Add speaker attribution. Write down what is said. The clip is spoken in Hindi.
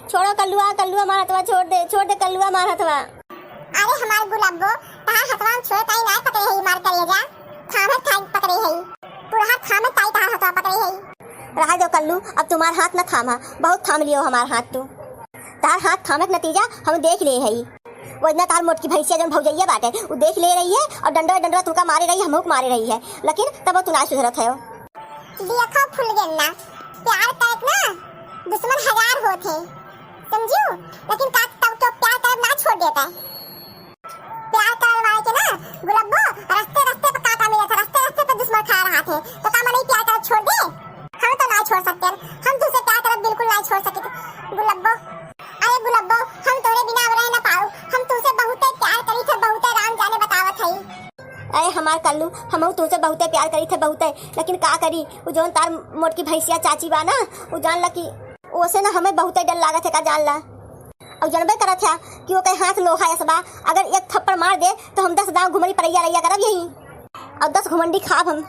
Speaker 1: छोड़ो कल्लुआ, कल्लुआ मार हथवा, छोड़ दे कल्लुआ मार हथवा।
Speaker 2: अरे हमार गुलाबो तार हथवा छोड़ ताई ना पकड़े है मार करिए जा। थामे थाई पकड़े है। पूरा थामे ताई तार हथवा पकड़े है।
Speaker 1: रहा दो कल्लू, अब तुम्हार हाथ न थामा, बहुत थाम लियो हमार हाथ तू। तार हाथ थामे के नतीजा हम देख ले हई। वो इतना तार मोटकी भैंसिया जन भौजैया बाटे वो देख ले रही है और डंडा तुका मारे रही है, हमहू मारे रही है, लेकिन तब तू ना सुधरत है।
Speaker 2: देखो फूल गेन्ना प्यार करत ना दुश्मन हजार होते समझियो, लेकिन का तब तो प्यार करब ना छोड़ देता है। प्यार करने वाले के ना गुलाबो रास्ते रास्ते पे कांटा मिला था, रास्ते रास्ते पे दुश्मन खा रहा थे, तो का नहीं प्यार करब छोड़ दे? हम तो ना छोड़ सकते, हम तुझसे प्यार करब बिल्कुल नहीं छोड़ सकते गुलाबो। अरे गुलाबो हम तोरे बिना अब रह ना पाओ, हम तुझसे बहुत प्यार करी थे, बहुत राम जाने बतावत हई।
Speaker 1: अरे हमार कल्लू हम तुझसे बहुते प्यार करी थे बहुते, लेकिन का करी वो जौन तार मोटकी भैंसिया चाची बा ना वो जान ला कि ओसे ना हमें बहुते डर लागत है का जान ला। और जानबे करत है कि वो कहीं हाथ लोहा ऐसा अगर एक थप्पड़ मार दे तो हम 10 गाँव घुमरी परैया रैया करब यही और 10 घुमंडी खाब हम।